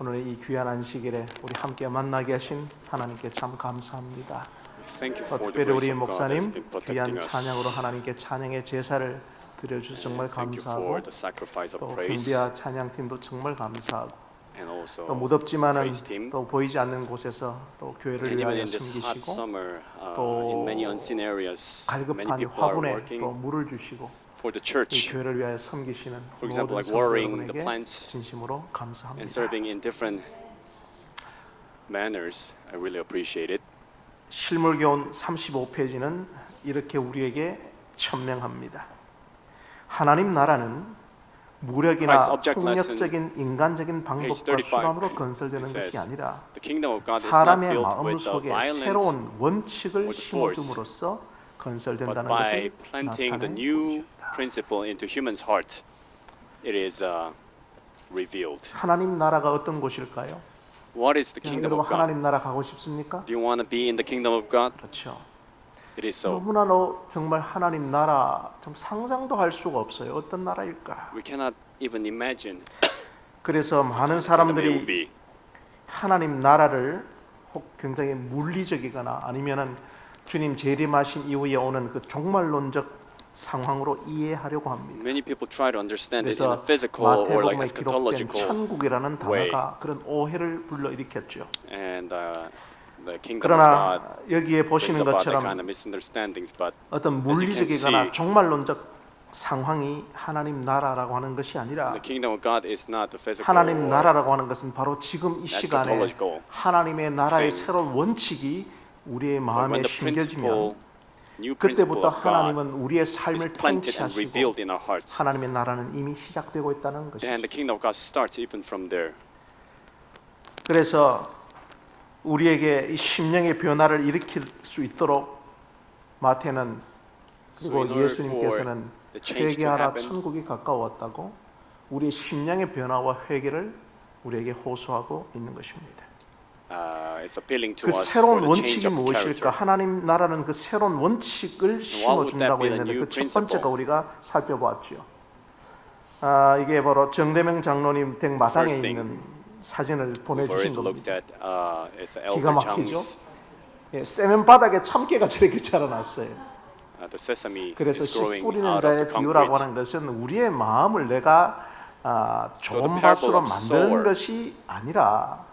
오늘 이 귀한 안식일에 우리 함께 만나게 하신 하나님께 참 감사합니다. Thank you for the 특별히 우리 grace of God that's 목사님 been 귀한 protecting us. 찬양으로 하나님께 찬양의 제사를 드려주셔서 정말 Thank you 감사하고 for the sacrifice 또 of praise 경비와 찬양팀도 정말 감사하고 and also 또 무덥지만은 praise team. 또 보이지 않는 곳에서 또 교회를 And even 위하여 in this hot 섬기시고 summer, 또 in many unseen areas, many 갈급한 people are 화분에 working 또 물을 주시고 for the 이 church 교회를 위하여 섬기시는 For example, 모든 like watering the 성도여러분에게 plants 진심으로 and 감사합니다. serving in different manners. I really appreciate it. 실물교훈 35페이지는 이렇게 우리에게 천명합니다. 하나님 나라는 무력이나 Christ's object lesson, 폭력적인 인간적인 방법과 35, 수단으로 it 건설되는 것이 says, 아니라 The kingdom of God is not 사람의 built 마음 with the 속에 violence, 새로운 원칙을 or the force, 심어줌으로써 but 건설된다는 by 것을 planting the 나타낸 new 것입니다. principle into human's heart, it is revealed. 하나님 나라가 어떤 곳일까요? What is the kingdom 여러분 of God? 하나님 나라 가고 싶습니까? Do you want to be in the kingdom of God? 그렇죠. It is so. 너무나도 정말 하나님 나라 좀 상상도 할 수가 없어요. 어떤 나라일까? We cannot even imagine 그래서 많은 what it will 사람들이 be. 하나님 나라를 혹 굉장히 물리적이거나 아니면은 주님 재림하신 이후에 오는 그 종말론적 상황으로 이해하려고 합니다. Many people try to understand it in a 그래서 physical or like 마태복음에 기록된 eschatological 천국이라는 way. 단어가 그런 오해를 불러일으켰죠. and the kingdom of 그러나 God 여기에 brings 보시는 about that 것처럼 kind of misunderstandings. But 어떤 as you can 물리적이거나 see, 종말론적 상황이 하나님 나라라고 하는 것이 아니라 the kingdom of God is not the physical 하나님 or 나라라고 하는 것은 바로 지금 이 시간에 eschatological 하나님의 나라의 thing. 새로운 원칙이 우리의 But 마음에 when the 심겨지면 new principle 그때부터 of God 하나님은 우리의 is 삶을 planted and 통치하시고 revealed in our hearts, 하나님의 나라는 이미 시작되고 있다는 then 것이죠. the kingdom of God starts even from there. 그래서 우리에게 이 심령의 변화를 일으킬 수 있도록 마태는 So 그리고 in order 예수님께서는 for the change to 회개하라 happen, 천국이 가까웠다고 우리의 심령의 변화와 회개를 우리에게 호소하고 있는 것입니다. it's appealing to 그 us 새로운 for the change 원칙이 of the 무엇일까? character. 하나님 나라는 그 새로운 원칙을 심어준다고 be the 했는데 new 그 첫 번째가 principle? 우리가 살펴보았죠. 이게 바로 정대명 장로님 댁 마당에 First thing, 있는 사진을 We've 보내주신 already looked 겁니다. at it's 기가 Elder 막히죠? Chang's 예, 세면 바닥에 참깨가 저렇게 자라났어요. the sesame 그래서 is 씨 growing 뿌리는 out of 자의 the 비유라고 concrete. 하는 것은 우리의 마음을 내가 So the 좋은 parable 밭으로 of 만드는 sower 것이 아니라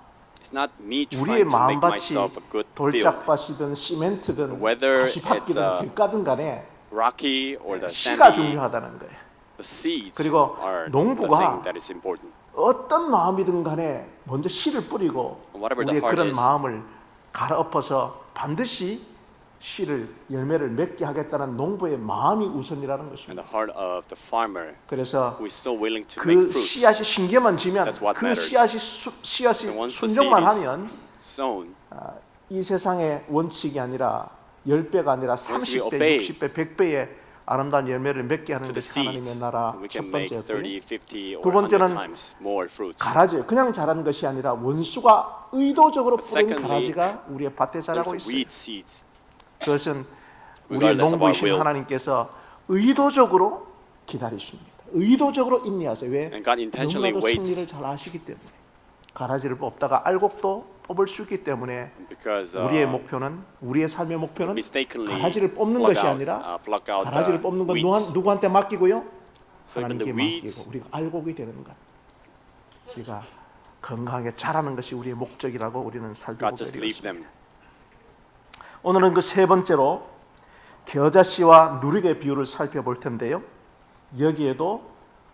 It's not me 우리의 trying to make 마음밭이 myself a good field, 돌짝밭이든 시멘트든 Whether 가시밭이든 it's a 길가든 간에 rocky or the 씨가 sandy. 중요하다는 거예요. The seeds 그리고 are the 농부가 thing that is important. 어떤 마음이든 간에 먼저 씨를 뿌리고 Whatever the 우리의 heart 그런 is. 마음을 갈아엎어서 반드시 씨를 열매를 맺게 하겠다는 농부의 마음이 우선이라는 And 것입니다. the heart of the farmer 그래서 who is so willing to make 그 fruits. 씨앗이 신겨만 지면 That's what 그 matters. 씨앗이 So once the 순종만 seed is 하면 sown, 이 세상의 원칙이 아니라 10배가 아니라 Once we 30배, obey 60배, 100배의 아름다운 열매를 맺게 하는 to the 것이 하나님의 seeds, 나라 we 첫 can make 30, 번째였고요. 50, or 두 100 번째는 times more fruits. 가라지, 그냥 자란 것이 아니라 원수가 의도적으로 But 뿌린 secondly, 가라지가 우리의 밭에 자라고 There's 있어요. weed seeds. 그것은 우리의 Regardless of our 농부이신 will. 하나님께서 의도적으로 기다리십니다. 의도적으로 인내하세요. 왜? And God intentionally 너무나도 waits. 승리를 잘 아시기 때문에 가라지를 뽑다가 알곡도 뽑을 수 있기 때문에 Because 우리의 목표는 우리의 삶의 목표는 mistakenly 가라지를 뽑는 pluck 것이 out, 아니라 pluck out 가라지를 the 뽑는 건 weeds. 누구한테 맡기고요? So even the 하나님께 weeds, 맡기고 우리가 알곡이 되는 것. 우리가 건강하게 자라는 것이 우리의 목적이라고 우리는 살펴보게 God just leave 되었습니다. them. 오늘은 그 세 번째로 겨자씨와 누룩의 비유를 살펴볼 텐데요. 여기에도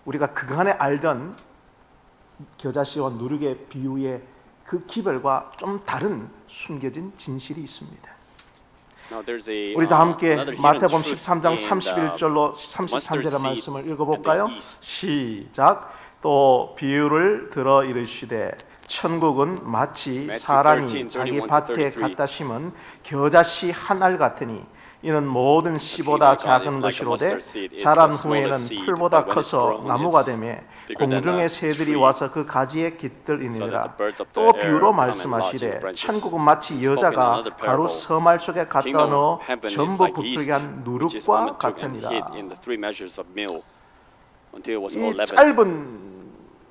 우리가 그간에 알던 겨자씨와 누룩의 비유의 그 기별과 좀 다른 숨겨진 진실이 있습니다. Now there's a 우리 다 함께 another hidden 마태복음 truth 13장 in the 31절로 mustard 33절의 seed 말씀을 읽어볼까요? and the yeast. 시작. 또 비유를 들어 이르시되 천국은 마치 Matthew 사람이 13, 자기 31 to 밭에 33. 갖다 심은 겨자씨 한 알 같으니 이는 모든 씨보다 kingdom of God 작은 is like a 것이로되 mustard seed. It's 자란 the smallest 후에는 seed, 풀보다 but when it's 커서 grown, 나무가 it's 되매 bigger than 공중의 a 새들이 tree. 와서 그 가지에 So that 깃들이니라. the birds of 또 the air 비유로 come and lodge in 말씀하시되 the branches. 천국은 마치 He spoke in 여자가 another 가루 parable. 서말 속에 갖다 Kingdom 넣어 of heaven is 전부 like yeast, 부풀게 한 which is 누룩과 woman took and 같으니라. hid in the 3 measures of meal until it was 이 all leavened. 짧은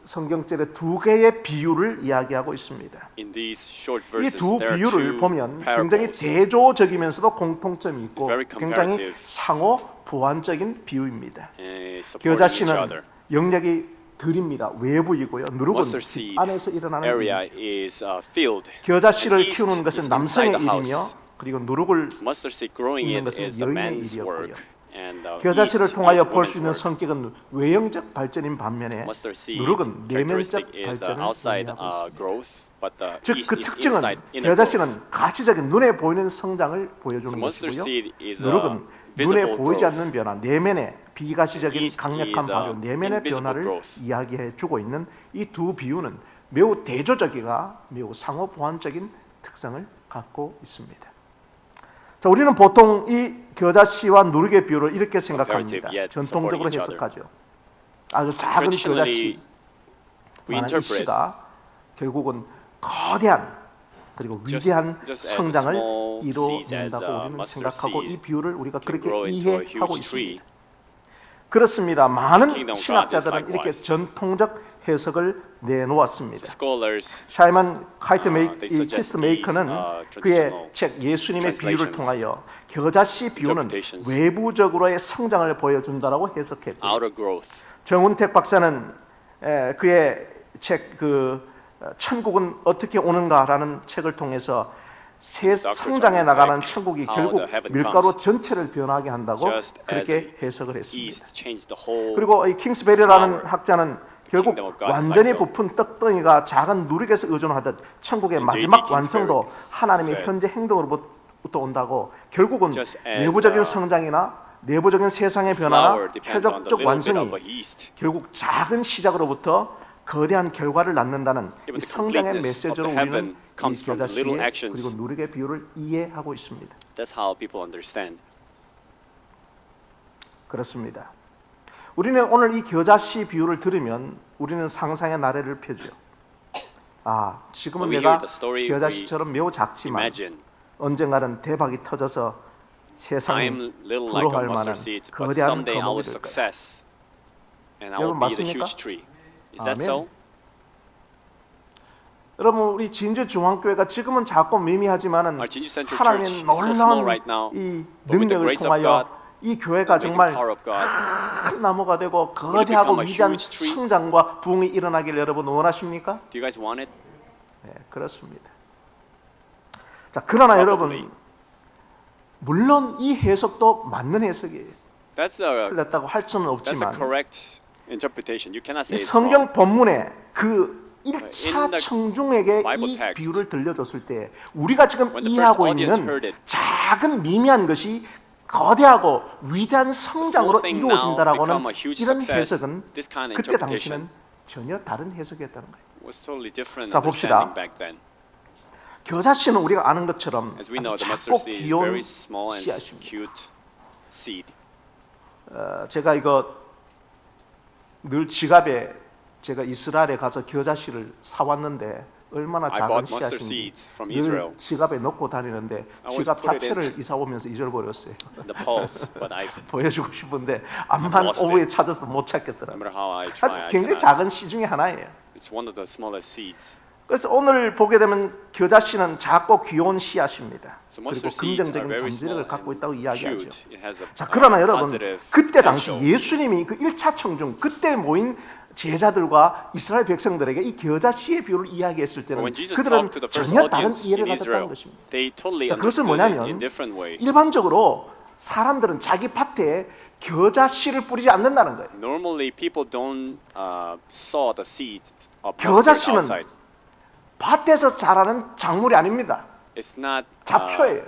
성경절에 두 개의 비유를 이야기하고 있습니다. In these short 이 verses, 두 there are 비유를 two 보면 굉장히 parables. 대조적이면서도 공통점이 있고 It's very 굉장히 comparative. 상호 보완적인 비유입니다. And it's 겨자 supporting each 씨는 other. 영역이 들입니다. 외부이고요. 누룩은 Mustard 집 seed 안에서 일어나는 area 일이죠. is field. 겨자 씨를 and yeast 키우는 is 것은 inside 남성의 the 일이며 house. 그리고 누룩을 Mustard seed growing 있는 it 것은 is the 여인의 man's 일이었고요. work. And 겨자 씨를 yeast 통하여 is 볼 수 woman's 있는 work. 성격은 외형적 발전인 반면에 Mustard seed 누룩은 내면적 characteristic is the 발전을 outside 의미하고 있습니다. growth, but the 즉 yeast 그 is 특징은 inside inner 겨자 growth. 씨는 가시적인 눈에 보이는 성장을 So 보여주는 mustard 것이고요. seed is a 누룩은 눈에 visible 보이지 growth. 않는 변화, 내면의 비가시적인 Yeast 강력한 is a 발효, 내면의 invisible 변화를 growth. 이야기해 주고 있는 이 두 비유는 매우 대조적이가 매우 상호 보완적인 특성을 갖고 있습니다. 자, 우리는 보통 이 겨자 씨와 누룩의 비유를 이렇게 생각합니다. Comparative, yet 전통적으로 supporting each 해석하죠. 아주 작은 겨자 씨, Traditionally, we 많은 이 interpret 씨가 결국은 거대한 그리고 Just- 위대한 just as a 성장을 small seeds as 이루어낸다고 a 우리는 mustard 생각하고 seed 이 비유를 우리가 can 그렇게 grow into a 이해하고 huge tree. 있습니다. 그렇습니다. 많은 kingdom of God is 신학자들은 이렇게 likewise. 전통적 해석을 So 내놓았습니다. scholars 샤이먼 카이트 they suggest 키스 these, 메이커는 그의 traditional 책 예수님의 비유를 translations, 통하여 겨자씨 비유는 interpretations. 외부적으로의 성장을 보여준다라고 해석했고 outer growth. 정운택 박사는 그의 책 천국은 어떻게 오는가라는 책을 통해서 새 Dr. 성장해 John 나가는 Peck, 천국이 How 결국 the Heaven 밀가루 Comes. 전체를 변하게 한다고 Just as 그렇게 해석을 했습니다. Yeast changed the whole. 그리고 이 킹스베리라는 flower. 학자는 결국 Kingdom of God is 완전히 like so. 부푼 떡덩이가 작은 누룩에서 의존하듯 천국의 And 마지막 J.D. 완성도 Kingsbury 하나님의 said, 현재 행동으로부터 온다고 결국은 Just as, 내부적인 성장이나 내부적인 세상의 flower 변화나 depends on the 최종적 little bit 완성이 of a yeast. 결국 작은 시작으로부터 거대한 결과를 낳는다는 Even 이 the 성장의 completeness of 메시지로 the heaven 우리는 이 comes from the little 겨자씨의 actions. 그리고 누룩의 비유를 이해하고 있습니다. That's how people understand. 그렇습니다. 우리는 오늘 이 겨자씨 비유를 들으면 우리는 상상의 나래를 펴죠. 아, 지금은 When we 내가 hear the story, 겨자씨처럼 매우 작지만 Imagine 언젠가는 대박이 터져서 I 세상이 am little like a 부러워할 만한 mustard seed, but 거대한 someday I 거목이 will 될 거야. success, and I 여러분 will be the 맞습니까? huge tree. Is that 아멘. so? 여러분 우리 진주 중앙교회가 지금은 작고 미미하지만은 Our Jinju Central 하나님의 Church is so small 놀라운 right now, 이 but with the 능력을 grace of 통하여 God, 이 교회가 the amazing 정말 power of God, 큰 나무가 되고 it 거대하고 become a 위대한 huge tree? 성장과 부흥이 일어나길 여러분 원하십니까? do you guys want it? 네, 그렇습니다. 자, 그러나 Probably. 여러분 물론 이 해석도 맞는 해석이에요. That's a 틀렸다고 할 수는 that's a 없지만 correct interpretation. You cannot 이 say it's wrong. 성경 본문에 그 1차 In the 청중에게 Bible 이 text, 비유를 들려줬을 때 우리가 지금 when the 이해하고 first audience 있는 heard it, 작은 미미한 것이 거대하고 위대한 성장으로 thing now 이루어진다라고는 become a huge 이런 success. 해석은 This kind of 그때 interpretation 당시는 전혀 다른 해석이었다는 거예요. was totally different 자, 봅시다. understanding back then. 겨자씨는 우리가 아는 것처럼 As we know, 아주 the mustard 작고 seed is 귀여운 very small and 씨앗입니다. cute seed. 제가 이거 늘 지갑에 제가 이스라엘에 가서 겨자씨를 사왔는데 얼마나 I 작은 bought mustard 씨앗인지 seeds from Israel. 늘 지갑에 넣고 다니는데 always 지갑 put it in. 자체를 이사 오면서 잊어버렸어요. The pulse, but I've 보여주고 싶은데 암만 lost 오후에 it. 찾아서 못 no 찾겠더라고요. matter how I 아주 try, I 굉장히 cannot. 작은 씨 중에 하나예요. It's one of the smallest seeds. 그래서 오늘 보게 되면 겨자씨는 작고 귀여운 씨앗입니다. So 그리고 mustard seeds are 긍정적인 very 잠재력을 small 갖고 and 있다고 이야기하죠. cute. It has a 자, 그러나 여러분 positive 그때 당시 potential. 예수님이 그 1차 청중 그때 모인 제자들과 이스라엘 백성들에게 이 겨자씨의 비유를 이야기했을 But 때는 when Jesus 그들은 talked to the first 전혀 다른 audience 이해를 in 가졌다는 Israel, 것입니다. they totally 자, 그것은 understood it 뭐냐면 in different way. 일반적으로 사람들은 자기 밭에 겨자씨를 뿌리지 않는다는 거예요. Normally, people don't sow the seeds of 겨자씨는 mustard outside. 밭에서 자라는 작물이 아닙니다. It's not 잡초예요.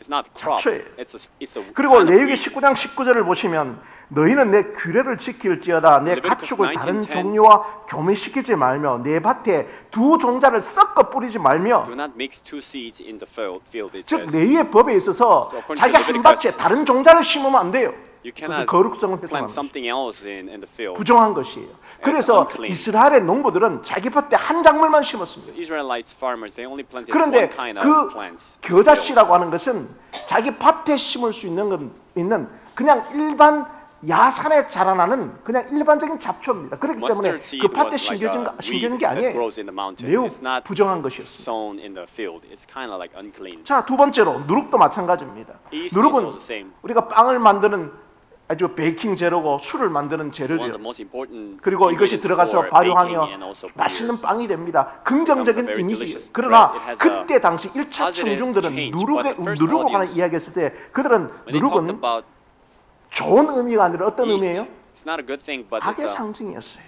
it's not crop. 잡초예요. It's a 그리고 kind of 레위기 weed. 19장 19절을 보시면 너희는 내 규례를 지킬지어다 내 Leviticus 가축을 다른 19:10. 종류와 교매시키지 말며 내 밭에 두 종자를 섞어 뿌리지 말며 Do not mix two seeds in the field. It 즉 says 레위의 법에 있어서 So according 자기 to 한 Leviticus, 밭에 다른 종자를 심으면 안 돼요. you 그것은 cannot 거룩성을 훼손하는 plant 것이에요. something else in the field. 부정한 것이에요. 그래서 unclean. 이스라엘의 농부들은 자기 밭에 한 작물만 심었습니다. Israelites farmers they only planted 그런데 one kind 그 of plants. 겨자씨라고 하는 것은 자기 밭에 심을 수 있는 그냥 일반 야산에 자라나는 그냥 일반적인 잡초입니다. 그렇기 때문에 Mustard seed 그 밭에 was like a 심겨진 weed 게 that 아니에요. grows in the mountain. 매우 It's not 부정한 것이었습니다. sown in the field. It's kind of like unclean. 자, 두 번째로 누룩도 마찬가지입니다. Yeast is 누룩은 also the same. 우리가 빵을 만드는 아주 베이킹 재료고 술을 만드는 It's one of the 재료죠. most important 그리고 이것이 ingredients 들어가서 for 발효하며 baking and also beer. 맛있는 빵이 됩니다. 긍정적인 Becomes a very 이미지. delicious 그러나 bread. It has 그때 당시 1차 positive 청중들은 change, 누룩에 but the first 누룩에 관한 audience, 이야기했을 때 그들은 When they talked 누룩은 about 좋은 의미가 아니라 어떤 yeast, 의미예요? it's not a good thing, but it's 악의 a 상징이었어요.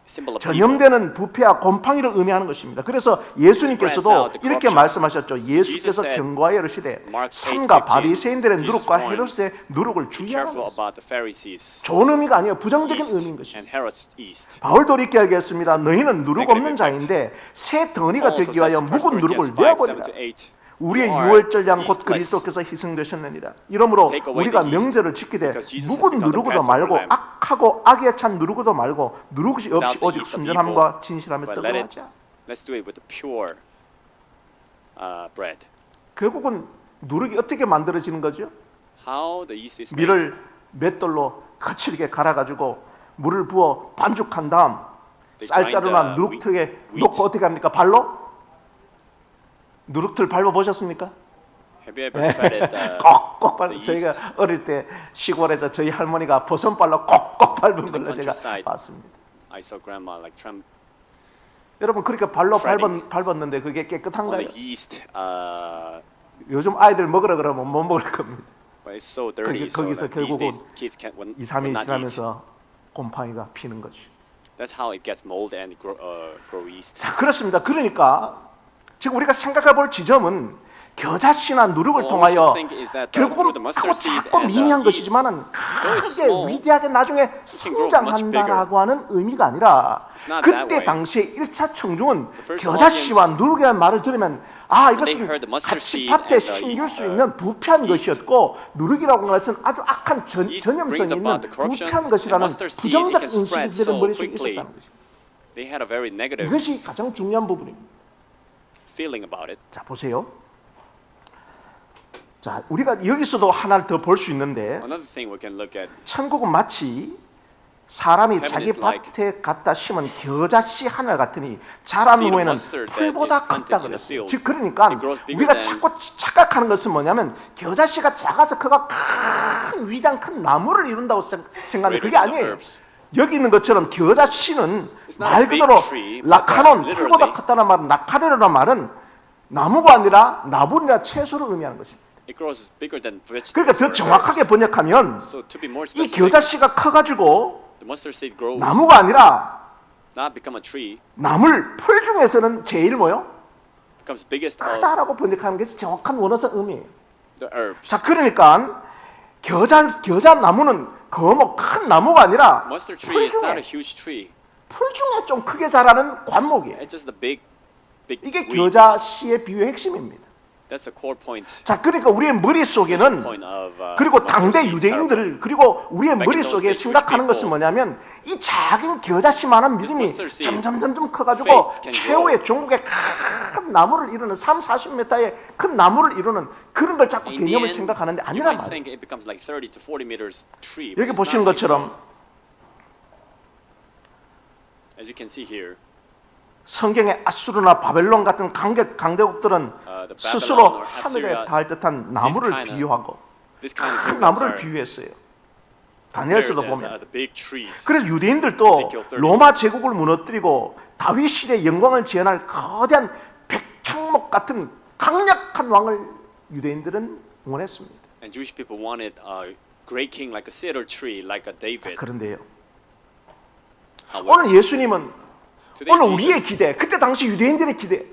symbol of evil. 전염되는 부패와 곰팡이를 의미하는 것입니다. 그래서 예수님께서도 이렇게 말씀하셨죠. 예수께서 said, 경고하여 이르시되 Mark 8:15, 삼가 바리새인들의 Jesus 누룩과 warned, 헤롯의 누룩을 Be 주의하는 careful 것입니다. about the Pharisees, 좋은 의미가 아니에요. 부정적인 yeast, 의미인 것입니다. and Herod's yeast. 바울도 이렇게 이야기했습니다. 너희는 누룩 없는 자인데 새 덩이가 Paul also 되기 위하여 says, 1 묵은 누룩을 Corinthians 5, 7 내어버리라. to 8. 우리의 You are 유월절 양 곧 yeastless. 그리스도께서 희생되셨느니라. 이러므로 Take away 우리가 the yeast, 명절을 지키되 because Jesus has 묵은 become the 누룩으로 Passover 말고 lamb. 악하고 악에 찬 누룩으로 말고 누룩이 없이 Without the 오직 yeast of 순전함과 진실함에 But let it, 뜨거워하자. let's do it with the pure bread. 결국은 누룩이 어떻게 만들어지는 거죠? How the yeast is made. 밀을 맷돌로 거칠게 갈아가지고 물을 부어 반죽한 다음 They 쌀자루나 grind the 누룩틀에 wheat. 놓고 어떻게 합니까? 발로? 누룩틀 밟아 보셨습니까? Have you ever tried it? 꼭꼭 밟. the yeast. 저희가 어릴 때 시골에서 저희 할머니가 버선발로 꼭꼭 밟은 걸로 제가 countryside. 봤습니다. I saw grandma like tramp 여러분 그렇게 발로 Shredding. 밟았는데 그게 on 깨끗한가요? the yeast. 요즘 아이들 먹으라 그러면 못 먹을 겁니다. But it's so dirty. So 거기서 that these 결국은 days kids can't will 2, 3일 not eat. 지나면서 곰팡이가 피는 거죠. That's how it gets mold and grow yeast. 자, 그렇습니다. 그러니까 지금 우리가 생각해 볼 지점은 겨자씨나 누룩을 Well, 통하여 what we should think is that 결국은 through the mustard seed 작고 and 미미한 the yeast, 것이지만은 though it's 크게 small, 위대하게 나중에 can grow much 성장한다라고 하는 의미가 아니라 It's not that 그때 way. 당시에 1차 청중은 The first 겨자씨와 audience, 누룩이라는 말을 들으면 아 when they 이것은 heard the mustard 같이 seed 밭에 and the, 심길 수 있는 부패한 yeast, 것이었고 누룩이라고 하는 것은 아주 악한 yeast 전염성이 brings 있는 about the corruption, 부패한 and 것이라는 mustard seed, 부정적 it can spread 인식이 들은 so 머릿속에 quickly. 있었다는 것입니다. They had a very negative 이것이 가장 중요한 부분입니다. feeling about it. 자 보세요. 자 우리가 여기서도 하나를 더 볼 수 있는데 Another thing we can look at. 천국은 마치 사람이 Heaven 자기 is like 밭에 갖다 심은 겨자씨 하늘 같으니 자란 seed of 후에는 mustard that 풀보다 is planted 컸다 in the 그랬어요. field. 즉 그러니까 It grows bigger 우리가 than- 자꾸 착각하는 것은 뭐냐면 겨자씨가 작아서 그가 큰 위장 큰 나무를 이룬다고 생각하는데 그게 Greater than the 아니에요. herbs. 여기 있는 것처럼 겨자씨는 It's not 말 a big 그대로 tree, but 라카논 literally- 풀보다 컸다는 말은 라카네라는 말은 나무가 아니라 나물이나 채소를 의미하는 것입니다. It grows bigger than vegetables. 그러니까 더 or 정확하게 herbs. 번역하면 So to be more 이 specific, 겨자씨가 커가지고 the mustard seed grows 나무가 아니라 not become a tree, 나물 풀 중에서는 제일 뭐요? becomes biggest of 크다라고 번역하는 게 정확한 원어적 의미예요. the herbs. 자, 그러니까 겨자 나무는 거목 큰 나무가 아니라 Mustard tree 풀 is not a 중에 huge tree. 풀 중에 좀 크게 자라는 관목이에요. It's just a big 이게 weed. 겨자씨의 비유의 핵심입니다. That's the core point. 자, 그러니까 우리의 머릿속에는 point of 그리고 mustard 당대 seed 유대인들 그리고 우리의 Back in those 머릿속에 days, 생각하는 Jewish 것은 뭐냐면 이 작은 겨자씨만한 This 믿음이 mustard seed, 점점 커가지고 faith can 최후의 종국의 큰 나무를 이루는 30-40m의 큰 나무를 이루는 그런 걸 자꾸 In the 개념을 end, 생각하는데 you 아니란 might 말이에요. think it becomes like 30 to 40 meters tree. but 여기 it's 보시는 not like 것처럼 so. As you can see here, 성경의 아수르나 바벨론 같은 강대국들은 the 스스로 Babylon or 하늘에 Assyria, 닿을 듯한 나무를 kind of- 비유하고 this kind of 큰 kingdoms 나무를 are 비유했어요. compared 다니엘서도 as 보면 the big trees. 그래서 유대인들도 Ezekiel 30. 로마 제국을 무너뜨리고 다윗 시대 영광을 재현할 거대한 백향목 같은 강력한 왕을 유대인들은 원했습니다. And Jewish people wanted a great king like a cedar tree, like a David. 그런데요. However, 오늘 예수님은 today 오늘 우리의 Jesus, 기대, 그때 당시 유대인들의 기대.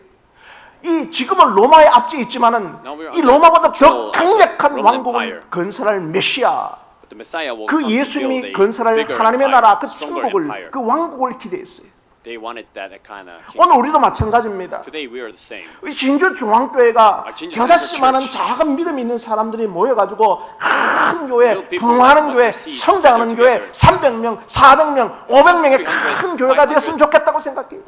이 지금은 로마의 앞지에 있지만은 Now we are 이 under 로마보다 control 더 강력한 of Roman 왕국을 Empire. 건설할 메시아. but the Messiah will 그 come to build 예수님이 a 건설할 bigger 하나님의 empire, 나라, 그 stronger 천국을, empire. 그 왕국을 기대했어요. They wanted that kind of king. 오늘 우리도 마찬가지입니다. Today we are the same. 우리 진주 중앙교회가 Our 진주 겨자씨만한 Church. 작은 믿음 있는 사람들이 모여가지고 큰 교회, Little people 부흥하는 like 교회, mustard seeds 성장하는 교회, gathered 300명, 400명, 500명의 300, 큰 교회가 500. 되었으면 좋겠다고 생각해요.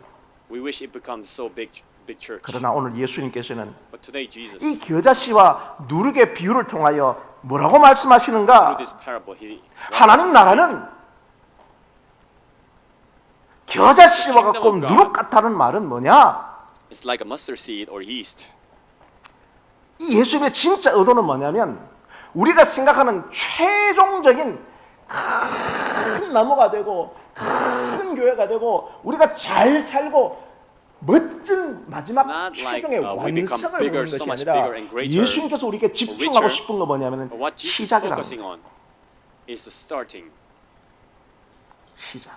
We wish it becomes so big church. 그러나 오늘 예수님께서는 But today Jesus, 이 겨자씨와 누룩의 비유를 통하여 뭐라고 말씀하시는가? Through this parable, he 하나님 나라는 겨자씨와 같고 누룩 같다는 말은 뭐냐? It's like a mustard seed or yeast. 이 예수님의 진짜 의도는 뭐냐면 우리가 생각하는 최종적인 큰 나무가 되고 큰 교회가 되고 우리가 잘 살고 멋진 마지막 It's not 최종의 like, we become 완성을 bigger, 보는 것이 so much 아니라 bigger and greater, 예수님께서 우리에게 집중하고 richer. 싶은 거 뭐냐면 But what Jesus is 시작이라는 focusing 거예요. on is the starting, 시작.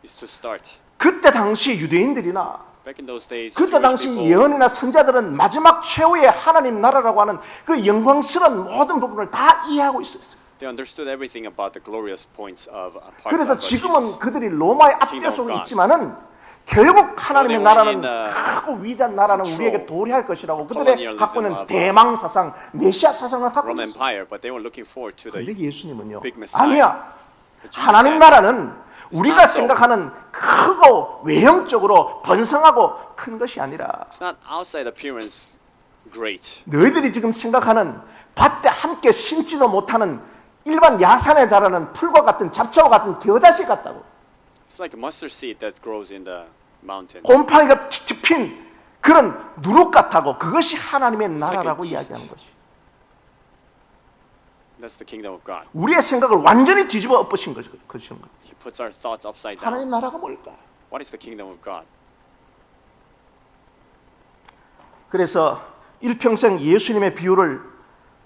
is to start. 그때 당시 유대인들이나 Back in those days, 그때 Jewish 당시 people, 예언이나 선자들은 마지막 최후의 하나님 나라라고 하는 그 영광스러운 모든 부분을 다 이해하고 있었어요. they understood everything about the glorious points of parts 그래서 of 지금은 Jesus. 그들이 로마의 Kingdom 압제 of 속에 God. 있지만은 결국 하나님의 they 나라는 were in, 크고 위대한 나라는 control, 우리에게 도래할 것이라고 그들의 colonialism 갖고 있는 of 대망 사상, 메시아 사상을 갖고 Roman 있었어요. Empire, but they were looking forward to 근데 the 예수님은요, big Messiah. 아니야. But Jesus 하나님 said, 나라는 우리가 not so. 생각하는 크고 외형적으로 번성하고 큰 것이 아니라 It's not outside appearance great. 너희들이 지금 생각하는 밭에 함께 심지도 못하는 일반 야산에 자라는 풀과 같은 잡초와 같은 겨자씨 같다고. It's like a mustard seed that grows in the mountain. 곰팡이가 틱틱 핀 그런 누룩 같다고. 그것이 하나님의 나라라고 like an 이야기하는 것이. That's the kingdom of God. 우리의 생각을 완전히 뒤집어 엎으신 것이죠. He puts our thoughts upside 하나님 down. 나라가 뭘까? What is the kingdom of God? 그래서 일평생 예수님의 비유를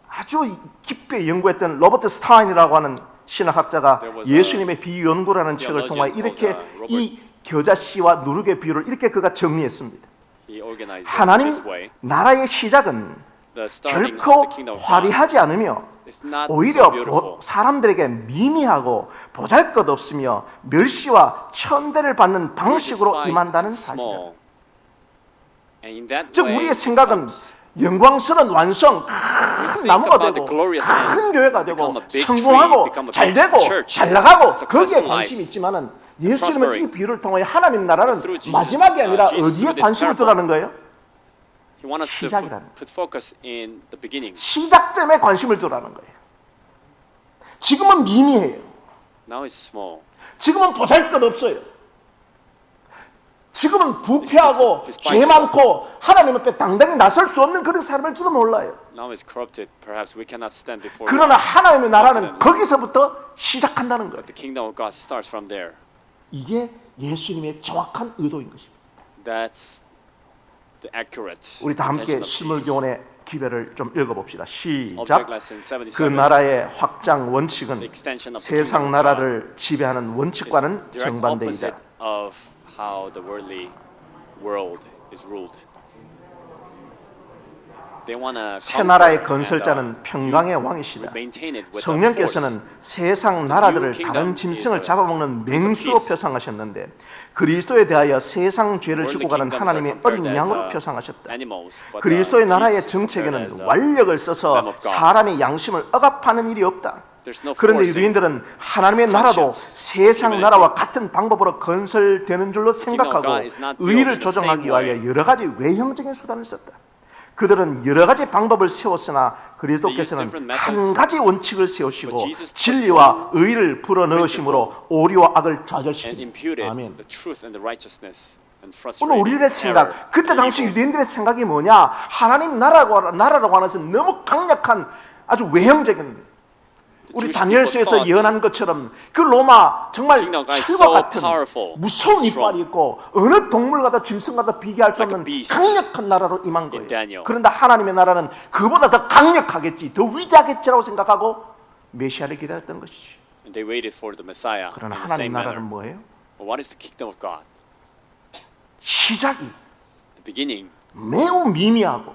아주 깊게 연구했던 로버트 스타인이라고 하는 신학학자가 There was a 예수님의 비유 연구라는 책을 통해 theologian 이렇게 called, 이 겨자씨와 누룩의 비유를 이렇게 그가 정리했습니다. He organized it 하나님 this way. 나라의 시작은 The starting of 결코 the kingdom of God 화려하지 않으며 is not 오히려 so beautiful. 사람들에게 미미하고 보잘것없으며 멸시와 천대를 받는 방식으로 Despised 임한다는 and 사실이다. small. And in that 즉 way, 우리의 생각은 comes 영광스러운 완성, 큰 think 나무가 about 되고 the glorious 큰 end, 교회가 되고 become a big 성공하고 tree, become a 잘 big 되고 church, 잘 나가고 successful 거기에 관심이 life, 있지만은 예수님은 이 prospering. 비유를 통해 하나님 나라는 Through Jesus, 마지막이 아니라 Jesus 어디에 through this 관심을 parable. 두라는 거예요? He wants us to 시작이라는 put focus in the beginning. 시작점에 관심을 두라는 거예요. 지금은 미미해요. Now it's small. 지금은 보잘것없어요. 지금은 부패하고 It's 죄 많고 하나님 앞에 당당히 나설 수 없는 그런 삶을지도 몰라요. Now it's corrupted. Perhaps we cannot stand before 그러나 God. 하나님의 나라는 거기서부터 시작한다는 거예요. But the kingdom of God starts from there. 이게 예수님의 정확한 의도인 것입니다. That's the accurate 우리 다 함께 intention of Jesus. 실물교훈의 기별을 좀 읽어봅시다. 시작. Object lesson 그 77. 나라의 확장 원칙은 The extension of the kingdom 세상 of 나라를 지배하는 God 원칙과는 is direct 정반대이다. opposite of how the worldly world is ruled. They wanna 새 나라의 conquer and, 건설자는 평강의 왕이시다. maintain it with the force. 성령께서는 세상 나라들을 kingdom 다른 is 짐승을 a 잡아먹는 prince of 맹수로 peace. 표상하셨는데 그리스도에 대하여 세상 죄를 Worldly 지고 가는 kingdoms are 하나님의 compared 어린 as, 양으로 표상하셨다. animals, but, 그리스도의 나라의 Jesus is compared 정책에는 as, 완력을 써서 Lamb of God. 사람의 양심을 억압하는 일이 없다. There's no 그런데 forcing. 유대인들은 하나님의 나라도 conscience, 세상 humanity. 나라와 같은 방법으로 건설되는 줄로 kingdom of 생각하고 God is not built 의를 in the 조정하기 same 위하여 way. 여러 가지 외형적인 수단을 썼다. 그들은 여러 가지 방법을 세웠으나 그리스도께서는 different 한 methods, 가지 원칙을 세우시고 but Jesus put 진리와 one 의를 불어넣으심으로 오리와 악을 and 좌절시킵니다. imputed 아멘. the truth and the righteousness and 오늘 frustrated 우리들의 error 생각, 그때 and 당시 evil. 유대인들의 생각이 뭐냐? 하나님 나라라고 하는 것은 너무 강력한 아주 외형적인 우리 Jewish 다니엘서에서 people thought 예언한 것처럼 그 로마 정말 kingdom of God is 철과 so 같은 powerful, 무서운 strong. 이빨이 있고 어느 동물과도 짐승과도 비교할 수 Like a 없는 beast 강력한 나라로 임한 거예요. in Daniel. 그런데 하나님의 나라는 그보다 더 강력하겠지, 더 위대하겠지라고 생각하고 메시아를 기다렸던 것이지. And they waited for the Messiah 그러나 in the 하나님 same 나라는 manner. 뭐예요? But what is the kingdom of God? 시작이 The beginning 매우 미미하고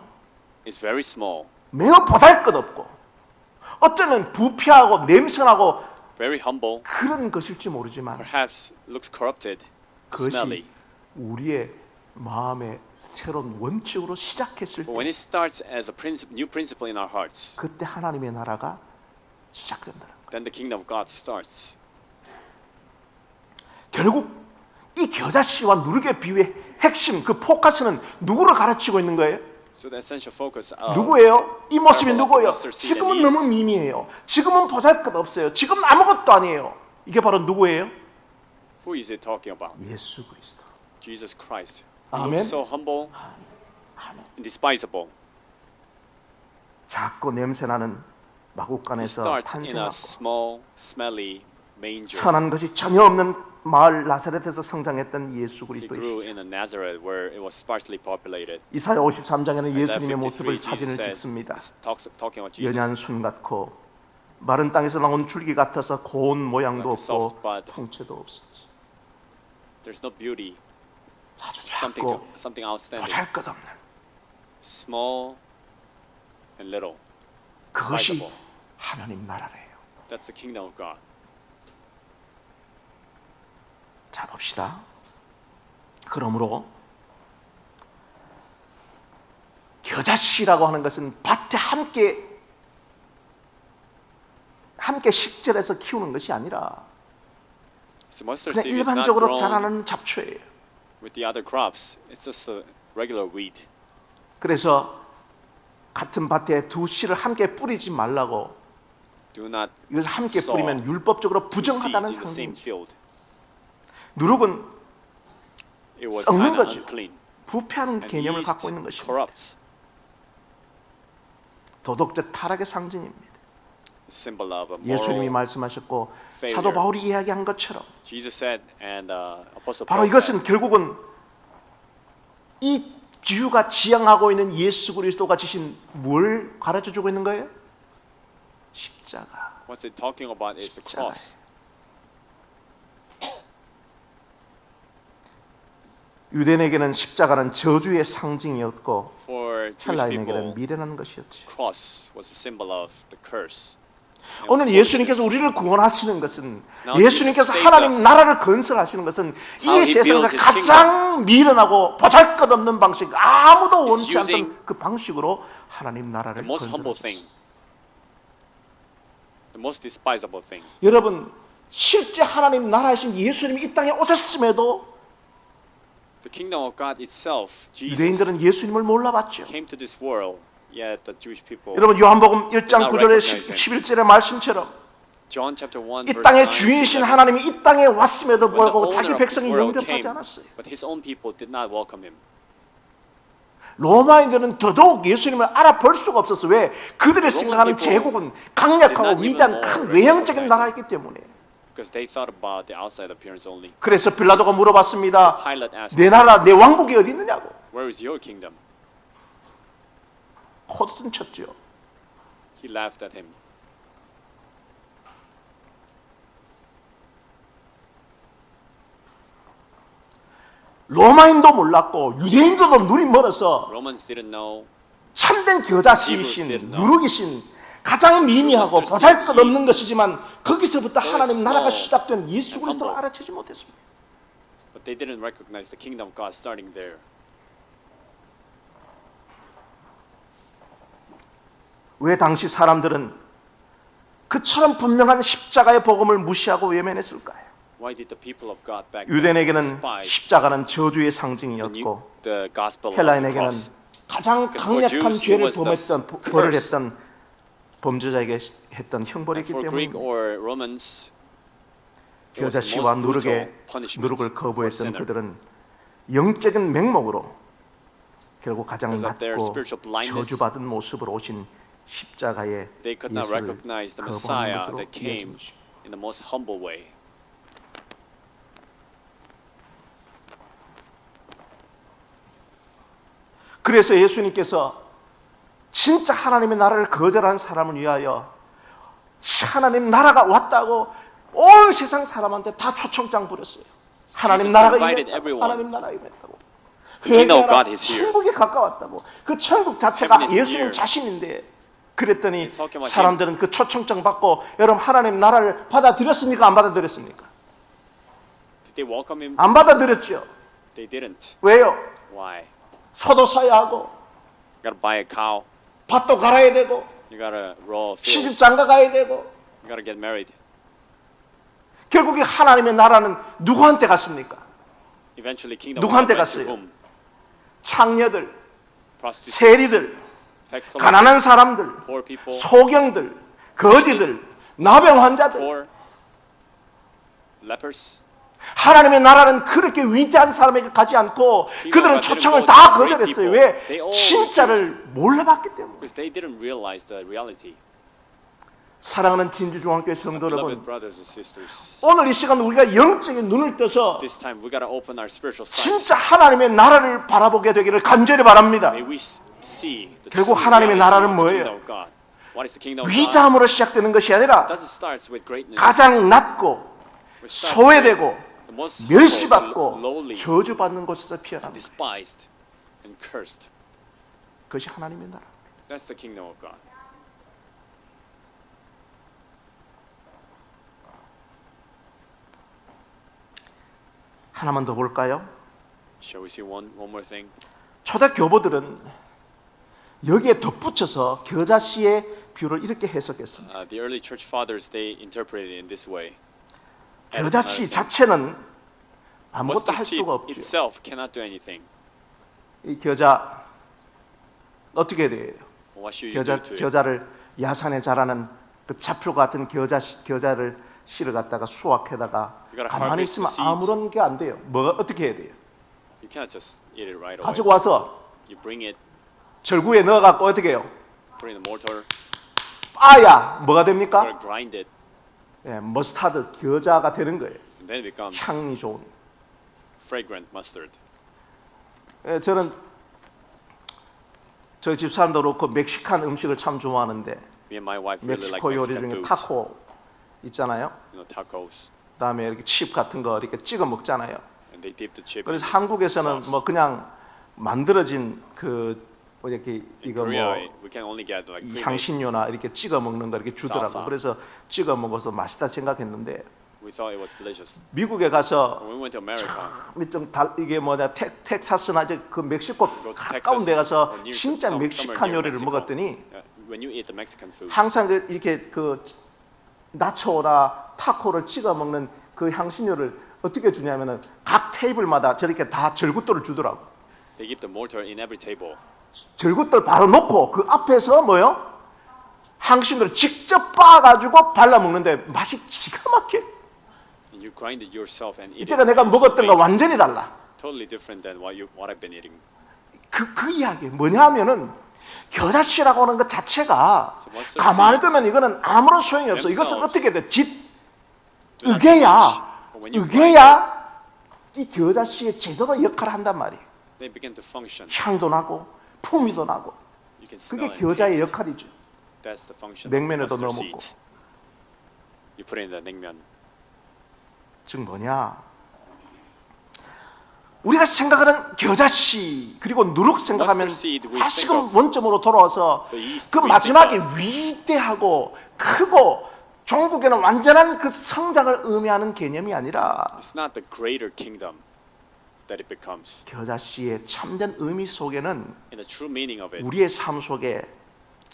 is very small, 매우 보잘것없고 어쩌면 부패하고 냄새나고 very humble, 그런 것일지 모르지만 perhaps looks corrupted, 그것이 smelly. 우리의 마음의 새로운 원칙으로 시작했을 But when 때 it starts as a new principle in our hearts, 그때 하나님의 나라가 시작된다는 거예요. then the kingdom of God starts. 결국 이 겨자씨와 누룩의 비유의 핵심, 그 포커스는 누구를 가르치고 있는 거예요? So the essential focus of 누구예요? 이 모습이 parable of 누구예요? mustard seed 지금은 and yeast. 너무 미미해요. 지금은 보잘것없어요. 지금 아무것도 아니에요. 이게 바로 누구예요? who is it talking about? 예수 그리스도. Jesus Christ. He Amen. looks so humble 아멘. and despisable. 작고 냄새나는 He 마국간에서 starts in a 탄생하고 small, smelly manger. 선한 것이 전혀 없는 마을 나사렛에서 성장했던 예수 He 그리스도의 grew in a Nazareth where it was sparsely populated. 이사야 53장에는 Isaiah 예수님의 53, 모습을 Jesus 사진을 said, 찍습니다. it's talking about Jesus. 연한 순 같고 마른 땅에서 나온 줄기 같아서 고운 모양도 Like a soft 없고 bud. 풍채도 없었지. There's no beauty, 아주 something 작고 outstanding, 보잘것없는 small and little. 그것이 despisable. 하나님 나라래요. That's the kingdom of God. 자 봅시다. 그러므로 겨자씨라고 하는 것은 밭에 함께 식절해서 키우는 것이 아니라 So mustard 그냥 seed is not 일반적으로 grown 자라는 잡초예요. with the other crops. It's just a regular weed. 그래서 같은 밭에 두 씨를 함께 뿌리지 말라고. Do not 이것을 함께 sow 뿌리면 율법적으로 two seeds 부정하다는 in the same 상징이죠. field. 누룩은 It was 썩는 kind of 거죠. unclean. 부패하는 And 개념을 yeast 갖고 있는 것입니다. corrupts. 도덕적 타락의 상징입니다. Symbol of a 예수님이 moral 말씀하셨고 failure. 사도 바울이 이야기한 것처럼 Jesus said, and Apostle 바로 Paul said, 이것은 결국은 이 지유가 지향하고 있는 예수 그리스도가 지신 뭘 가르쳐주고 있는 거예요? 십자가. what it's talking about is the cross. 유대인에게는 십자가는 저주의 상징이었고 For Jewish 헬라인에게는 people, 미련한 것이었지. cross was a symbol of the curse. It was 오늘 예수님께서 foolishness. 우리를 구원하시는 것은 Now 예수님께서 Jesus saved 하나님 us. 나라를 건설하시는 것은 How 이 he 세상에서 builds his 가장 미련하고 보잘것없는 방식, 아무도 원치 He's using 않던 그 방식으로 하나님 나라를 The most humble 건설하셨어요. thing, the most despisable thing. 여러분 실제 하나님 나라이신 예수님이 이 땅에 오셨음에도 The kingdom of God itself, Jesus, 유대인들은 예수님을 몰라봤죠. came to this world, yet the Jewish people, 여러분 요한복음 1장 not 9절에 recognize him. 11절의 말씀처럼 John chapter 1 이 verse 땅의 9 to 주인이신 11, 하나님이 이 땅에 왔음에도 when the 불구하고 owner 자기 of this 백성이 world 영접하지 came, 않았어요. but his own people did not welcome him. 로마인들은 더더욱 예수님을 알아볼 수가 없었어요. 왜? 그들이 생각하는 people 제국은 강력하고 did not 위대한 even 큰 more 외형적인 recognize 나라이기 때문에. Because they thought about the outside appearance only. 그래서 빌라도가 물어봤습니다. Pilate asked, 내 나라, 내 왕국이 어디 있느냐고. where is your kingdom? 코드슨 쳤죠. He laughed at him. 로마인도 몰랐고 유대인들도 눈이 멀어서 Romans didn't know. 참된 Hebrews 겨자씨이신 didn't know. 누룩이신 가장 미미하고 True 보잘것없는 yeast. 것이지만 거기서부터 Very 하나님 나라가 small 시작된 예수 and 그리스도를 humble. 알아채지 못했습니다. But they didn't recognize the kingdom of God starting there. 왜 당시 사람들은 그처럼 분명한 십자가의 복음을 무시하고 외면했을까요? Why did the people of God back then 유대인에게는 despise 십자가는 저주의 the 상징이었고 gospel of the 헬라인에게는 cross? 가장 Because for 강력한 Jews, 죄를 it was the 범했던 벌을 curse. 했던 범죄자에게 했던 And 형벌이기 for 때문에 Greek or Romans, it was the 겨자씨와 most brutal 누룩의 punishment 누룩을 for 거부했던 sinner. 그들은 영적인 맹목으로 결국 가장 Because of their 낮고 spiritual blindness, 저주받은 모습으로 오신 십자가의 they could not 예수를 recognize the 거부하는 Messiah 것으로 that came 이어진 것입니다. in the most humble way. 그래서 예수님께서 진짜 하나님의 나라를 거절한 사람을 위하여 하나님 나라가 왔다고 온 세상 사람한테 다 초청장 부렸어요. 하나님 Jesus 나라가 invited 임했다고. everyone. 하나님 나라가 임했다고. The kingdom of 회개하라. God is here. 천국에 가까웠다고. 그 천국 자체가 Heaven is 예수님 near. 자신인데 그랬더니 It's talking about 사람들은 그 초청장 받고 여러분 하나님 나라를 받아들였습니까? 안 받아들였습니까? Did they welcome him? 안 받아들였죠. They didn't. 왜요? Why? 소도 사야 하고 You gotta buy a cow. 밭도 갈아야 되고 You gotta roll a field. 시집 장가 가야 되고 You gotta get married. 결국에 하나님의 나라는 누구한테 갔습니까? Eventually, kingdom of God 누구한테 went to 갔어요? whom? 창녀들, prostitutes, 세리들, tax 가난한 collectors, 사람들, poor people, 소경들, 거지들, 나병 환자들. poor, lepers. 하나님의 나라는 그렇게 위대한 사람에게 가지 않고 그들은 초청을 다 거절했어요. 왜? 진짜를 몰라봤기 때문에. Because they didn't realize the reality. 사랑하는 진주중앙교회 성도 Beloved 여러분, brothers and sisters, 오늘 이 시간 우리가 영적인 눈을 떠서 this time we gotta open our spiritual sight. 진짜 하나님의 나라를 바라보게 되기를 간절히 바랍니다. May we see the 결국 true 하나님의 reality 나라는 of the 뭐예요? kingdom of God. What is the kingdom of God? 위대함으로 시작되는 것이 아니라 It doesn't start with greatness. 가장 낮고 It starts with 소외되고 the most humble, 멸시받고 lowly, 저주받는 곳에서 피어납니다. despised, and cursed. 그것이 하나님의 나라. That's the kingdom of God. 하나만 더 볼까요? Shall we see one more thing? 초대 교보들은 여기에 덧붙여서 겨자씨의 비유를 이렇게 해석했습니다. The early church fathers they interpreted it in this way. 겨자씨 자체는 아무것도 Mustard 할 seed 수가 없죠. itself cannot do anything. 이 겨자 어떻게 돼요? What should you do to it? 겨자를 야산에 자라는 그 잡초 같은 겨자를 씨를 갖다가 수확해다가 You gotta 가만히 harvest 있으면 the seeds. 아무런 게 안 돼요. 뭐가 어떻게 해야 돼요? You cannot just eat it right away. 가지고 와서 You bring it, 절구에 넣어갖고 어떻게 해요? put it in the mortar, 빠야 뭐가 you 됩니까? gotta grind it, 예, 머스타드 겨자가 되는 거예요. and then it becomes 향이 좋은. fragrant mustard. 예, 저는 저희 집 사람도 그렇고 멕시칸 음식을 참 좋아하는데 Me and my wife really like 멕시코 요리 Mexican 중에 foods. 타코 있잖아요. You know, tacos, 그다음에 이렇게 칩 같은 거 이렇게 찍어 먹잖아요. and they dip the chip. 그래서 in 한국에서는 sauce. 뭐 그냥 만들어진 그 뭐 이렇게 In 이거 Korea, 뭐 we can only get like 이 pre-made. 향신료나 이렇게 찍어 먹는 거 이렇게 주더라고. salsa. 그래서 찍어 먹어서 맛있다 생각했는데 We thought it was delicious. 미국에 가서 When we went to America, 이게 뭐냐 텍사스나 이제 그 멕시코 go to 가까운 Texas 데 가서 or near 진짜 somewhere 멕시칸 near 요리를 Mexico, 먹었더니 when you eat the Mexican food, 항상 이렇게 그 나초나 타코를 찍어 먹는 그 향신료를 어떻게 주냐면은 각 테이블마다 저렇게 다 절구돌을 주더라고. they give the mortar in every table. 절구돌 바로 놓고 그 앞에서 뭐요? 향신료를 직접 빻아가지고 발라 먹는데 맛이 기가 막혀. And you grind it yourself and eat 이때가 it. 내가 It's 먹었던 거 amazing. 완전히 달라. Totally different than what I've been eating. 그 이야기 뭐냐 하면은 겨자씨라고 하는 것 자체가 So mustard 가만히 seeds 두면 이거는 아무런 소용이 없어. 이것은 themselves 어떻게 돼? do not 으개야 damage. But when you grind it, 으개야 이 겨자씨의 제대로 역할을 한단 말이에요. they begin to function. 향도 나고 풍미도 나고 You can smell 그게 and 겨자의 taste. 역할이죠. That's the function 냉면에도 of the 넣어 mustard 먹고. seeds. You put it in the 냉면. 즉 뭐냐? 우리가 생각하는 겨자씨 그리고 누룩 생각하면 Mustard seed, we 다시금 think of 원점으로 돌아와서 the yeast 그 we 마지막에 think of. 위대하고 크고 종국에는 완전한 그 성장을 의미하는 개념이 아니라 It's not the greater kingdom that it becomes. 겨자씨의 참된 의미 속에는 In the true meaning of it, 우리의 삶 속에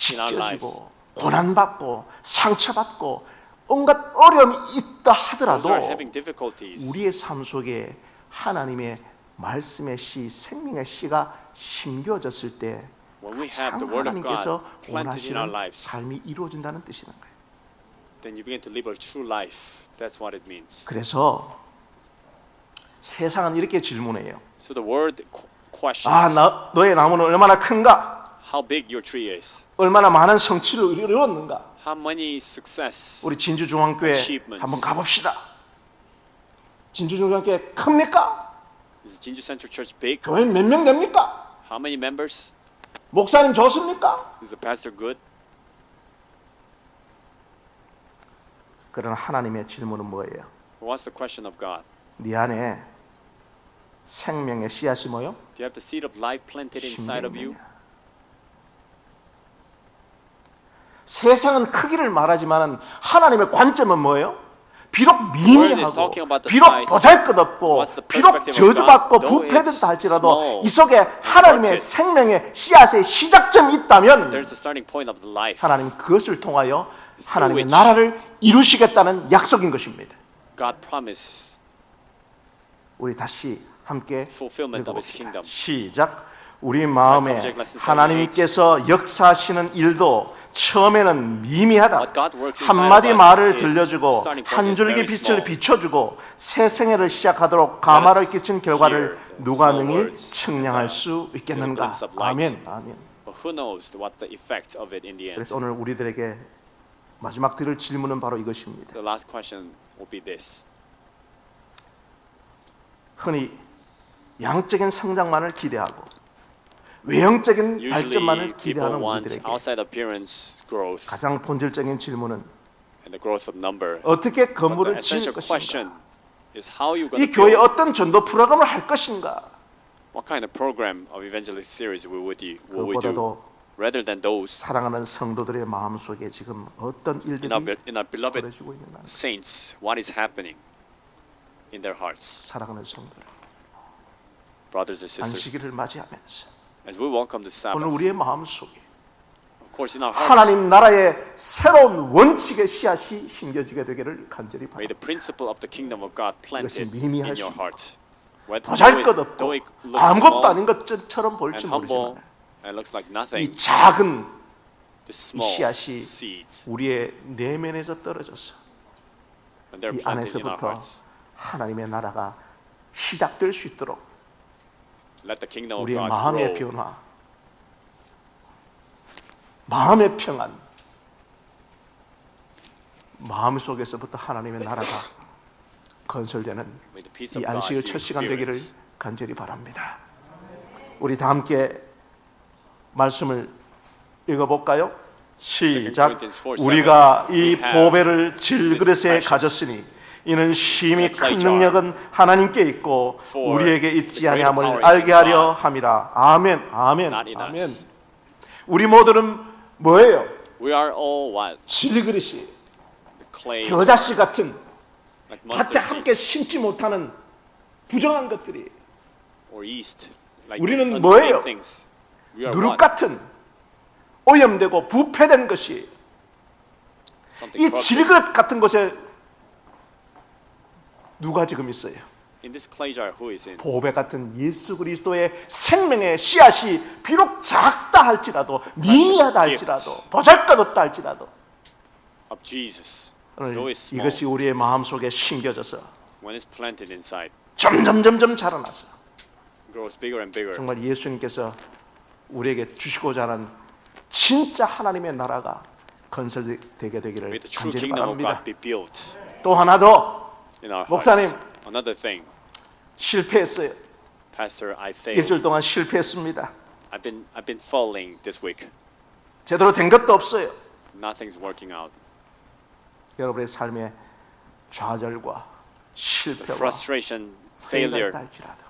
In our lives. 찢겨지고 고난받고 상처받고 온갖 어려움이 있다 those 하더라도 are having difficulties. 우리의 삶 속에 하나님의 말씀의 씨, 생명의 씨가 심겨졌을 때 When we have 참 the word of 하나님께서 God planted in our 원하시는 lives, 삶이 이루어진다는 뜻이는 거예요. then you begin to live a true life. That's what it means. 그래서 세상은 이렇게 질문해요. So the word questions 너의 나무는 얼마나 큰가? how big your tree is, 얼마나 많은 성취를 이루었는가? how many success. 우리 진주중앙교회 Achievements. 한번 가봅시다. 진주중앙교회 큽니까? Is Jinju Central Church big? 교회 몇 명 됩니까? How many members? 목사님 좋습니까? Is the pastor good? 그러나 하나님의 질문은 뭐예요? What's the question of God? 네 안에 생명의 씨앗이 뭐요? Do you have the seed of life planted inside of you? 신명이냐? 세상은 크기를 말하지만 하나님의 관점은 뭐예요? 비록 Word is 미미하고 talking about the 비록 size. 보잘것없고 What's the 비록 perspective of 저주받고 God? Though 부패된다 it's 할지라도 small, 이 속에 하나님의 important. 생명의 씨앗의 시작점이 있다면 There's a starting point of the life. 하나님 그것을 통하여 하나님의 which 나라를 이루시겠다는 약속인 것입니다. God promises 우리 다시 함께 fulfillment of His 읽어봅시다. kingdom. 시작. 우리 마음에 Subject lesson 하나님께서 역사하시는 일도 처음에는 미미하다. What God works inside 한마디 of us 말을 is 들려주고 starting point 한 is 줄기 very 빛을 small. 비춰주고 새 생애를 시작하도록 감화를 us 끼친 결과를 hear the 누가 small 능히 words 측량할 and 수 the 있겠는가? glimpse of light. 아멘. 아멘. But who knows what the effect of it in the end? 그래서 오늘 우리들에게 마지막 드릴 질문은 바로 이것입니다. The last question will be this. 흔히 양적인 성장만을 기대하고 외형적인 Usually 발전만을 people 기대하는 want 우리들에게 outside appearance growth 가장 본질적인 질문은 and the growth of number. 어떻게 But the 건물을 지을 essential 것인가? question is how you going 이 to 교회에 build. 어떤 전도 프로그램을 할 것인가? What kind of program of evangelistic series will we do? 그것보다도 Rather than those 사랑하는 성도들의 마음속에 지금 어떤 일들이 in our beloved 벌어지고 있는가? saints, what is happening in their hearts, 사랑하는 성도들, brothers and sisters, 안식일을 맞이하면서 as we welcome the 오늘 Sabbath. 우리의 마음속에 Of course, in our hearts, 하나님 나라의 새로운 원칙의 씨앗이 심겨지게 되기를 간절히 may the 바랍니다. principle of the kingdom of God planted 이것이 미미할 in your 수 heart. Though 보잘것없고 it looks 아무것도 small 아닌 것처럼 볼지 and humble 모르지만 and looks like 이 nothing, 작은 the small 씨앗이 seeds, 우리의 내면에서 떨어져서 when they're 이 planted in our 안에서부터 hearts, 하나님의 나라가 시작될 수 있도록 let the kingdom of 우리의 God 마음의 grow. 변화, 마음의 평안, 마음 속에서부터 하나님의 나라가 건설되는 May the peace 이 of God 안식일 you 첫 시간 되기를 experience. 간절히 바랍니다. 우리 다 함께 말씀을 읽어볼까요? 시작. Corinthians 4:7. 우리가 이 We have 보배를 질그릇에 precious 가졌으니 이는 심히 in a clay 큰 jar. 능력은 하나님께 있고 For 우리에게 the 있지 greater 아니함을 power is 알게 in 하려 God, 함이라. 아멘. 아멘. not in 아멘. us. 우리 모두는 뭐예요? We are all what? 질그릇이 The clay, 겨자씨 같은 like 밭에 mustard 함께 seed 심지 못하는 부정한 것들이 or yeast. Like 우리는 unclean 뭐예요? things. We are 누룩 what? 같은 오염되고 부패된 것이 Something 이 corrupted. 질그릇 같은 곳에 누가 지금 있어요? In this clay jar, who is in? 보배 같은 예수 그리스도의 생명의 씨앗이 비록 작다 할지라도 미미하다 할지라도 보잘것없다 할지라도 Of Jesus. 오늘 Though it's small, 이것이 우리의 마음속에 심겨져서 when it's planted inside, 점점 자라나서 grows bigger and bigger. 정말 예수님께서 우리에게 주시고자 하는 진짜 하나님의 나라가 건설되게 되기를 May the true 간절히 kingdom of 바랍니다. God be built 또 하나 더 in our 목사님. hearts. Another thing, 실패했어요. Pastor, I failed. 일주일 동안 실패했습니다. I've been falling this week. 제대로 된 것도 없어요. Nothing's working out. 여러분의 삶의 좌절과 The 실패와 frustration, 회의가 failure 있다 할지라도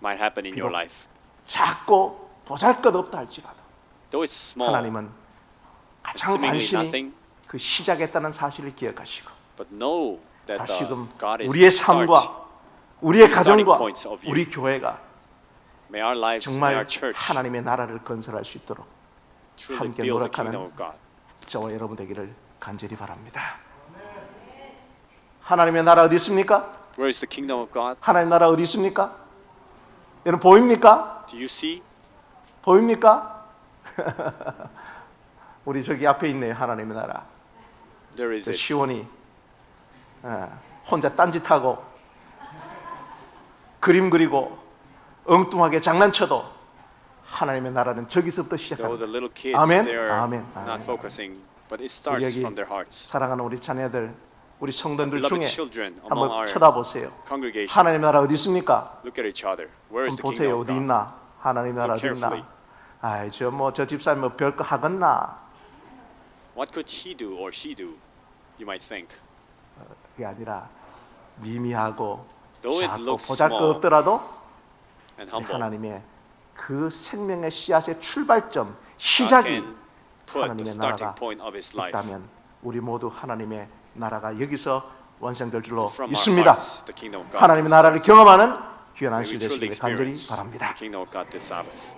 might happen in your 비록 life. 작고 보잘것없다 할지라도 Though it's small, 하나님은 가장 seemingly 관심이 nothing, 그 시작했다는 사실을 기억하시고 but know that 다시금 God is 우리의 the start. 삶과 우리의 starting 가정과 points of you. 우리 교회가 May our lives, may 정말 our church 하나님의 나라를 건설할 수 있도록 truly 함께 build the 노력하는 kingdom of God. 저와 여러분 되기를 간절히 바랍니다. 하나님의 나라 어디 있습니까? Where is the kingdom of God? 하나님 나라 어디 있습니까? 여러분 보입니까? Do you see? 보입니까? 우리 저기 앞에 있네요. 하나님의 나라. There is 그 it. 시온이 혼자 딴짓하고 그림 그리고 엉뚱하게 장난쳐도 하나님의 나라는 저기서부터 Though 시작합니다. the little kids, 아멘. they are 아멘. not 아멘. focusing, but it starts 여기 from their hearts. 사랑하는 우리 자녀들, 우리 성도들 Beloved 중에 children among 한번 our 쳐다보세요. congregation, 하나님의 나라 어디 있습니까? look at each other. Where is 한번 the kingdom 보세요. of 어디 God? 있나? 하나님의 나라 어디 Look 있나? carefully. 아이 저 집사님 뭐 별거 하겠나? What could he do or she do? You might think. 그게 아니라 미미하고 Though it 작고 looks 보잘것 small 없더라도 and humble, 하나님의 그 생명의 씨앗의 출발점, God 시작이 can put the 하나님의 starting 나라가 point of his life. 있다면 우리 모두 하나님의 나라가 여기서 완성될 줄로 From our 믿습니다. hearts, the kingdom of God 하나님의 can 나라를 start. 경험하는 귀한 May 안식일 we truly 되시길 간절히 experience 바랍니다. the kingdom of God this Sabbath.